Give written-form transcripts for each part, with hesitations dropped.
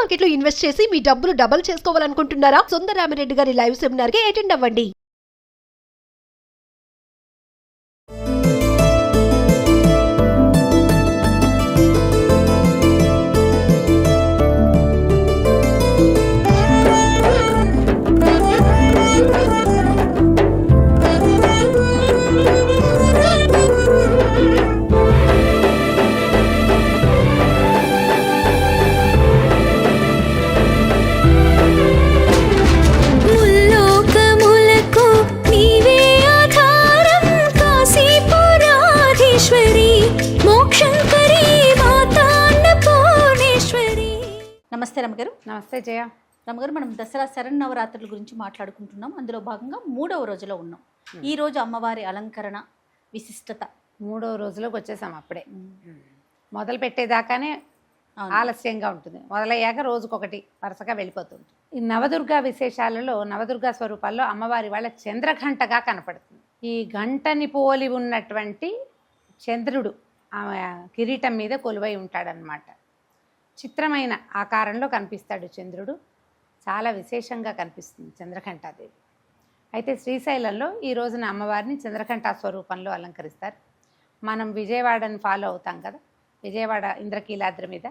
Market లో invest చేసి మీ డబ్బులు డబుల్ చేసుకోవాలనుకుంటున్నారా? సుందరరామిరెడ్డి గారి లైవ్ సెమినార్ కి అటెండ్ అవ్వండి. నమస్తే రమగారు. నమస్తే జయ. రమగారు, మనం దసరా శరన్నవరాత్రుల గురించి మాట్లాడుకుంటున్నాం. అందులో భాగంగా 3వ రోజులో ఉన్నాం. ఈ రోజు అమ్మవారి అలంకరణ విశిష్టత 3వ రోజులోకి వచ్చేసాం. అప్పుడే మొదలు పెట్టేదాకానే ఆలస్యంగా ఉంటుంది, మొదలయ్యాక రోజుకొకటి వరుసగా వెళ్ళిపోతుంది. ఈ నవదుర్గా విశేషాలలో, నవదుర్గా స్వరూపాల్లో అమ్మవారి వాళ్ళ చంద్రఘంటగా కనపడుతుంది. ఈ గంటని పోలి ఉన్నటువంటి చంద్రుడు ఆమె కిరీటం మీద కొలువై ఉంటాడనమాట. చిత్రమైన ఆకారంలో కనిపిస్తాడు చంద్రుడు. చాలా విశేషంగా కనిపిస్తుంది చంద్రఘంటాదేవి. అయితే శ్రీశైలంలో ఈ రోజున అమ్మవారిని చంద్రఘంటా స్వరూపంలో అలంకరిస్తారు. మనం విజయవాడని ఫాలో అవుతాం కదా, విజయవాడ ఇంద్రకీలాద్రి మీద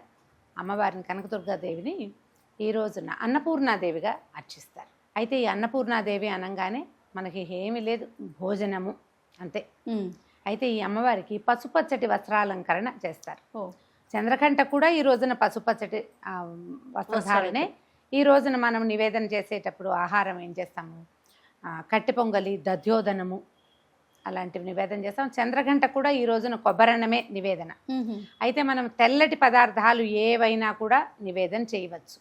అమ్మవారిని కనకదుర్గాదేవిని ఈ రోజున అన్నపూర్ణాదేవిగా అర్చిస్తారు. అయితే ఈ అన్నపూర్ణాదేవి అనగానే మనకి ఏమీ లేదు, భోజనము అంతే. అయితే ఈ అమ్మవారికి పసుపచ్చటి వస్త్రాలంకరణ చేస్తారు. చంద్రఘంట కూడా ఈ రోజున పసుపచ్చటి వస్త్రధారణే. ఈ రోజున మనం నివేదన చేసేటప్పుడు ఆహారం ఏం చేస్తాము, కట్టె పొంగలి, దధ్యోదనము అలాంటివి నివేదన చేస్తాం. చంద్రఘంట కూడా ఈ రోజున కొబ్బరన్నమే నివేదన. అయితే మనం తెల్లటి పదార్థాలు ఏవైనా కూడా నివేదన చేయవచ్చు.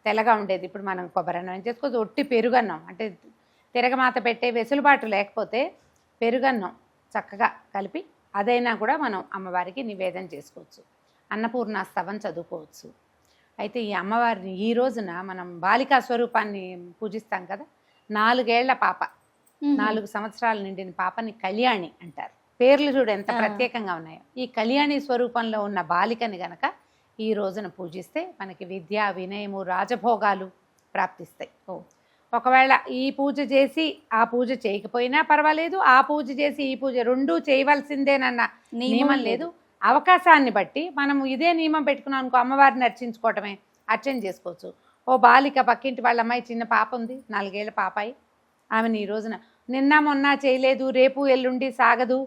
తెల్లగా ఉండేది ఇప్పుడు మనం కొబ్బరన్నం ఏం చేసుకోవచ్చు, ఒట్టి పెరుగన్నం అంటే తిరగమాత పెట్టే వెసులుబాటు లేకపోతే పెరుగన్నం చక్కగా కలిపి అదైనా కూడా మనం అమ్మవారికి నివేదన చేసుకోవచ్చు. అన్నపూర్ణ స్తవం చదువుకోవచ్చు. అయితే ఈ అమ్మవారిని ఈ రోజున మనం బాలికా స్వరూపాన్ని పూజిస్తాం కదా. 4 ఏళ్ల పాప, 4 సంవత్సరాలు నిండిన పాపని కళ్యాణి అంటారు. పేర్లు చూడు ఎంత ప్రత్యేకంగా ఉన్నాయో. ఈ కళ్యాణి స్వరూపంలో ఉన్న బాలికని గనక ఈ రోజున పూజిస్తే మనకి విద్య, వినయము, రాజభోగాలు ప్రాప్తిస్తాయి. ఒకవేళ ఈ పూజ చేసి ఆ పూజ చేయకపోయినా పర్వాలేదు, ఆ పూజ చేసి ఈ పూజ రెండూ చేయవలసిందేనన్న నియమం లేదు. అవకాశాన్ని బట్టి మనం ఇదే నియమం పెట్టుకున్నాం అనుకో, అమ్మవారిని అర్చించుకోవటమే, అర్చన చేసుకోవచ్చు. ఓ బాలిక, పక్కింటి వాళ్ళ అమ్మాయి చిన్న పాప ఉంది, 4 ఏళ్ల పాపాయి, ఆమెను ఈ రోజున నిన్న మొన్న చేయలేదు, రేపు ఎల్లుండి సాగదు,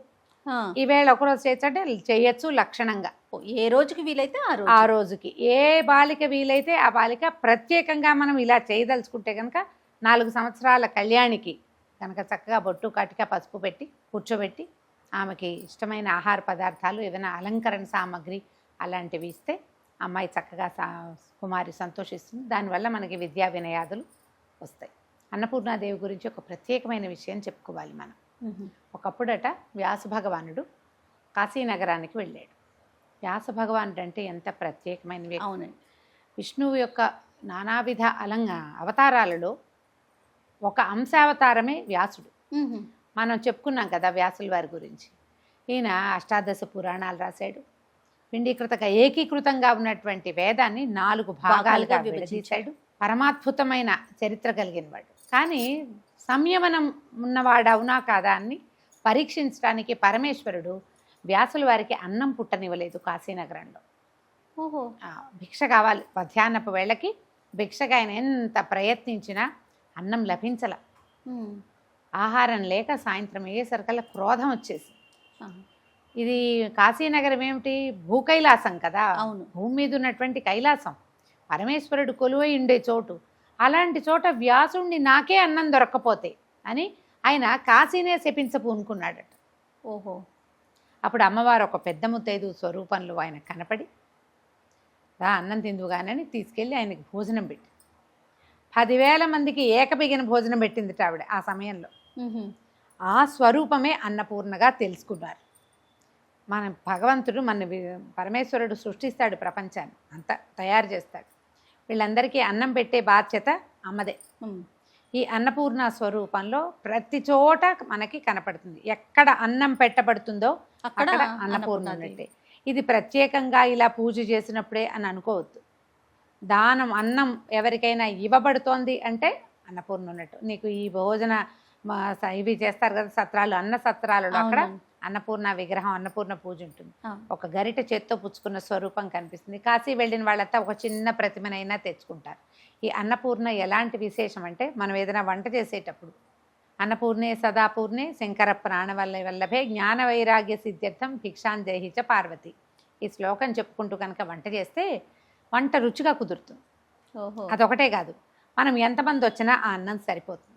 ఈవేళ ఒకరోజు చేయొచ్చంటే చేయొచ్చు లక్షణంగా. ఏ రోజుకి వీలైతే ఆ రోజుకి ఏ బాలిక వీలైతే ఆ బాలిక. ప్రత్యేకంగా మనం ఇలా చేయదలుచుకుంటే కనుక 4 సంవత్సరాల కళ్యాణికి కనుక చక్కగా బొట్టు, కాటిక, పసుపు పెట్టి కూర్చోబెట్టి ఆమెకి ఇష్టమైన ఆహార పదార్థాలు, ఏదైనా అలంకరణ సామాగ్రి అలాంటివి ఇస్తే అమ్మాయి చక్కగా కుమారి సంతోషిస్తుంది. దానివల్ల మనకి విద్యా వినయాదులు వస్తాయి. అన్నపూర్ణాదేవి గురించి ఒక ప్రత్యేకమైన విషయం చెప్పుకోవాలి మనం. ఒకప్పుడట వ్యాస భగవానుడు కాశీనగరానికి వెళ్ళాడు. వ్యాస భగవానుడు అంటే ఎంత ప్రత్యేకమైన వ్యక్తి. అవునండి. విష్ణువు యొక్క నానావిధ అవతారాలలో ఒక అంశావతారమే వ్యాసుడు. మనం చెప్పుకున్నాం కదా వ్యాసుల వారి గురించి. ఈయన అష్టాదశ పురాణాలు రాశాడు. పిండీకృతగా ఏకీకృతంగా ఉన్నటువంటి వేదాన్ని 4 భాగాలుగా విభజించాడు. పరమాద్భుతమైన చరిత్ర కలిగిన వాడు. కానీ సంయమనం ఉన్నవాడు అవునా కాదా అని పరీక్షించడానికి పరమేశ్వరుడు వ్యాసుల వారికి అన్నం పుట్టనివ్వలేదు కాశీనగరంలో. భిక్ష కావాలి, మధ్యాహ్నపు వేళకి భిక్షగా ఆయన ఎంత ప్రయత్నించినా అన్నం లభించల. ఆహారం లేక సాయంత్రం అయ్యేసరికల్లా క్రోధం వచ్చేసి, ఇది కాశీనగరం ఏమిటి, భూకైలాసం కదా, అవును, భూమి మీద ఉన్నటువంటి కైలాసం, పరమేశ్వరుడు కొలువై ఉండే చోటు. అలాంటి చోట వ్యాసుణ్ణి నాకే అన్నం దొరక్కపోతే అని ఆయన కాశీనే శపించపూనుకున్నాడట. అప్పుడు అమ్మవారు ఒక పెద్ద ముత్తైదు స్వరూపంలో ఆయన కనపడి, రా అన్నం తిందుగానని తీసుకెళ్ళి ఆయనకి భోజనం పెట్టి 10,000 మందికి ఏకబిగిన భోజనం పెట్టిందిట ఆవిడ ఆ సమయంలో. ఆ స్వరూపమే అన్నపూర్ణగా తెలుసుకున్నారు. మన భగవంతుడు, మన పరమేశ్వరుడు సృష్టిస్తాడు ప్రపంచాన్ని, అంతా తయారు చేస్తాడు. వీళ్ళందరికీ అన్నం పెట్టే బాధ్యత అమ్మదే. ఈ అన్నపూర్ణ స్వరూపంలో ప్రతి చోట మనకి కనపడుతుంది. ఎక్కడ అన్నం పెట్టబడుతుందో అక్కడ అన్నపూర్ణ ఉన్నట్టే. ఇది ప్రత్యేకంగా ఇలా పూజ చేసినప్పుడే అని అనుకోవద్దు. దానం అన్నం ఎవరికైనా ఇవ్వబడుతోంది అంటే అన్నపూర్ణ ఉన్నట్టు. నీకు ఈ భోజన ఇవి చేస్తారు కదా సత్రాలు, అన్న సత్రాలలో అక్కడ అన్నపూర్ణ విగ్రహం, అన్నపూర్ణ పూజ ఉంటుంది. ఒక గరిట చేత్తో పుచ్చుకున్న స్వరూపం కనిపిస్తుంది. కాశీ వెళ్ళిన వాళ్ళంతా ఒక చిన్న ప్రతిమనైనా తెచ్చుకుంటారు. ఈ అన్నపూర్ణ ఎలాంటి విశేషం అంటే, మనం ఏదైనా వంట చేసేటప్పుడు అన్నపూర్ణే సదాపూర్ణే శంకర ప్రాణవల్లభే జ్ఞాన వైరాగ్య సిద్ధ్యర్థం భిక్షాందేహి చ పార్వతి. ఈ శ్లోకం చెప్పుకుంటూ కనుక వంట చేస్తే వంట రుచిగా కుదురుతుంది. అదొకటే కాదు, మనం ఎంతమంది వచ్చినా ఆ అన్నం సరిపోతుంది.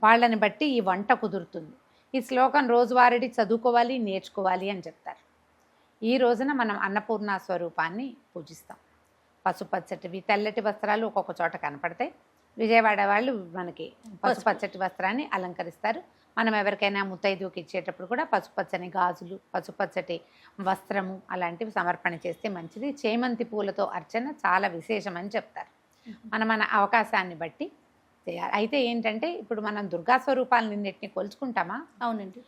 వాళ్ళని బట్టి ఈ వంట కుదురుతుంది. ఈ శ్లోకం రోజువారీ చదువుకోవాలి, నేర్చుకోవాలి అని చెప్తారు. ఈ రోజున మనం అన్నపూర్ణ స్వరూపాన్ని పూజిస్తాం. పసుపచ్చటివి తెల్లటి వస్త్రాలు ఒక్కొక్క చోట కనపడతాయి. విజయవాడ వాళ్ళు మనకి పసుపచ్చటి వస్త్రాన్ని అలంకరిస్తారు. మనం ఎవరికైనా ముత్తైదువుకి ఇచ్చేటప్పుడు కూడా పసుపచ్చని గాజులు, పసుపచ్చటి వస్త్రము అలాంటివి సమర్పణ చేస్తే మంచిది. చేమంతి పూలతో అర్చన చాలా విశేషమని చెప్తారు. మన అవకాశాన్ని బట్టి చేయాలి. అయితే ఏంటంటే ఇప్పుడు మనం దుర్గా స్వరూపాలన్నింటినీ కొలుచుకుంటామా? అవునండి.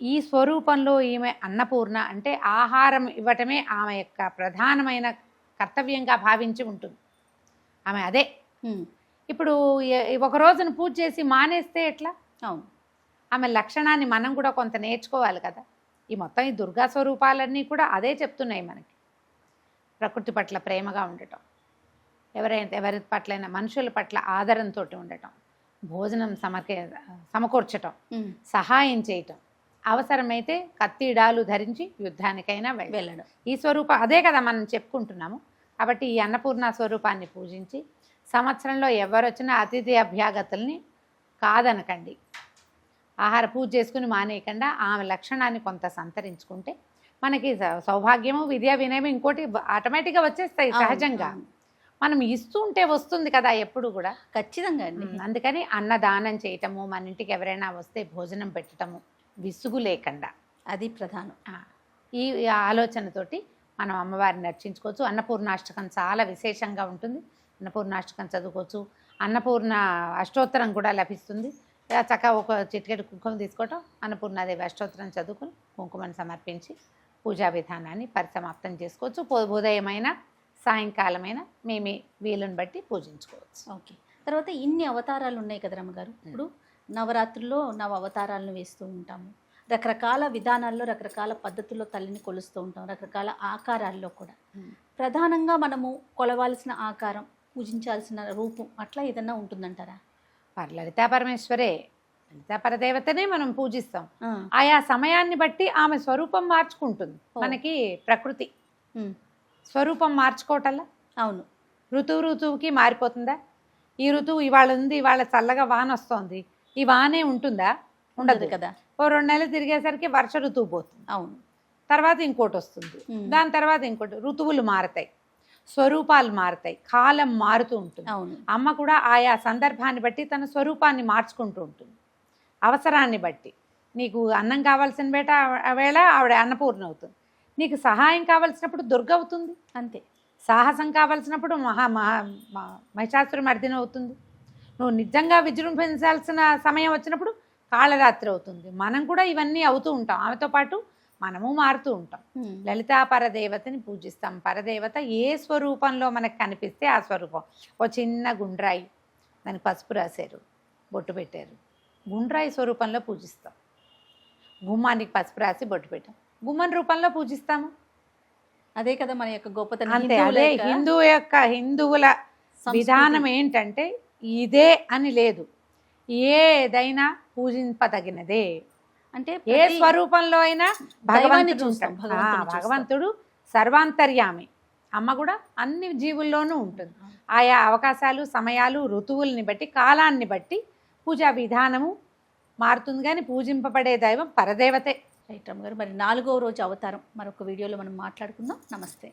ఈ స్వరూపంలో ఈమె అన్నపూర్ణ అంటే ఆహారం ఇవ్వటమే ఆమె యొక్క ప్రధానమైన కర్తవ్యంగా భావించి ఉంటుంది ఆమె. అదే ఇప్పుడు ఒక రోజున పూజ చేసి మానేస్తే ఎట్లా? అవును, ఆమె లక్షణాన్ని మనం కూడా కొంత నేర్చుకోవాలి కదా. ఈ మొత్తం ఈ దుర్గా స్వరూపాలన్నీ కూడా అదే చెప్తున్నాయి మనకి. ప్రకృతి పట్ల ప్రేమగా ఉండటం, ఎవరి పట్లైనా మనుషుల పట్ల ఆదరంతో ఉండటం, భోజనం సమకూర్చటం, సహాయం చేయటం, అవసరమైతే కత్తిడాలు ధరించి యుద్ధానికైనా వెళ్ళడం. ఈ స్వరూపం అదే కదా మనం చెప్పుకుంటున్నాము. కాబట్టి ఈ అన్నపూర్ణ స్వరూపాన్ని పూజించి సంవత్సరంలో ఎవరు వచ్చినా అతిథి అభ్యాగతుల్ని కాదనకండి. ఆహార పూజ చేసుకుని మానేయకుండా ఆమె లక్షణాన్ని కొంత సంతరించుకుంటే మనకి సౌభాగ్యము, విద్యా వినయము ఇంకోటి ఆటోమేటిక్గా వచ్చేస్తాయి సహజంగా. మనం ఇస్తూ ఉంటే వస్తుంది కదా ఎప్పుడు కూడా. ఖచ్చితంగా అండి. అందుకని అన్నదానం చేయటము, మన ఇంటికి ఎవరైనా వస్తే భోజనం పెట్టడము విసుగు లేకుండా, అది ప్రధానం. ఈ ఆలోచనతోటి మనం అమ్మవారిని అర్చించుకోవచ్చు. అన్నపూర్ణాష్టకం చాలా విశేషంగా ఉంటుంది. అన్నపూర్ణాష్టకం చదువుకోవచ్చు. అన్నపూర్ణ అష్టోత్తరం కూడా లభిస్తుంది. చక్కగా ఒక చిటికెడు కుంకుమ తీసుకోవటం, అన్నపూర్ణాదేవి అష్టోత్తరం చదువుకుని కుంకుమను సమర్పించి పూజా విధానాన్ని పరిసమాప్తం చేసుకోవచ్చు. ఉదయమైన సాయంకాలమైన మీ వీలుని బట్టి పూజించుకోవచ్చు. ఓకే. తర్వాత ఇన్ని అవతారాలు ఉన్నాయి కదా రమ్మగారు. ఇప్పుడు నవరాత్రుల్లో నవ అవతారాలను వేస్తూ ఉంటాము. రకరకాల విధానాల్లో రకరకాల పద్ధతుల్లో తల్లిని కొలుస్తూ ఉంటాం, రకరకాల ఆకారాల్లో కూడా. ప్రధానంగా మనము కొలవాల్సిన ఆకారం, పూజించాల్సిన రూపం అట్లా ఏదన్నా ఉంటుందంటారా? లలితా పరమేశ్వరే, లలితా పరదేవతనే మనం పూజిస్తాం. ఆయా సమయాన్ని బట్టి ఆమె స్వరూపం మార్చుకుంటుంది. మనకి ప్రకృతి స్వరూపం మార్చుకోవటల్లా. అవును. ఋతువుకి మారిపోతుందా? ఈ ఋతువు ఇవాళ ఉంది, ఇవాళ చల్లగా వాన వస్తుంది, ఈ వానే ఉంటుందా? ఉండదు కదా. ఓ 2 నెలలు తిరిగేసరికి వర్ష ఋతువు పోతుంది. అవును. తర్వాత ఇంకోటి వస్తుంది, దాని తర్వాత ఇంకోటి. ఋతువులు మారతాయి, స్వరూపాలు మారతాయి, కాలం మారుతూ ఉంటుంది. అవును. అమ్మ కూడా ఆయా సందర్భాన్ని బట్టి తన స్వరూపాన్ని మార్చుకుంటూ ఉంటుంది. అవసరాన్ని బట్టి నీకు అన్నం కావాల్సిన వేళ ఆవిడ అన్నపూర్ణ అవుతుంది. నీకు సహాయం కావాల్సినప్పుడు దుర్గ అవుతుంది. అంతే. సాహసం కావాల్సినప్పుడు మహిషాసుర మర్దిని అవుతుంది. నువ్వు నిజంగా విజృంభించాల్సిన సమయం వచ్చినప్పుడు కాళరాత్రి అవుతుంది. మనం కూడా ఇవన్నీ అవుతూ ఉంటాం. ఆమెతో పాటు మనము మారుతూ ఉంటాం. లలితా పరదేవతని పూజిస్తాం. పరదేవత ఏ స్వరూపంలో మనకు కనిపిస్తే ఆ స్వరూపం. ఓ చిన్న గుండ్రాయి, దానికి పసుపు రాశారు, బొట్టు పెట్టారు, గుండ్రాయి స్వరూపంలో పూజిస్తాం. గుమ్మానికి పసుపు రాసి బొట్టు పెట్టాం, గుమ్మం రూపంలో పూజిస్తాము. అదే కదా మన యొక్క గొప్పతనం. అంతే. అదే హిందువుల విధానం ఏంటంటే ఇదే అని లేదు, ఏదైనా పూజింపదగినదే. అంటే ఏ స్వరూపంలో అయినా భగవంతుడు సర్వాంతర్యామి. అమ్మ కూడా అన్ని జీవుల్లోనూ ఉంటుంది. ఆయా అవకాశాలు, సమయాలు, ఋతువుల్ని బట్టి, కాలాన్ని బట్టి పూజా విధానము మారుతుంది. కానీ పూజింపబడే దైవం పరదేవతే. రైట్ రమ్మ గారు. మరి 4వ రోజు అవతారం మరొక వీడియోలో మనం మాట్లాడుకుందాం. నమస్తే.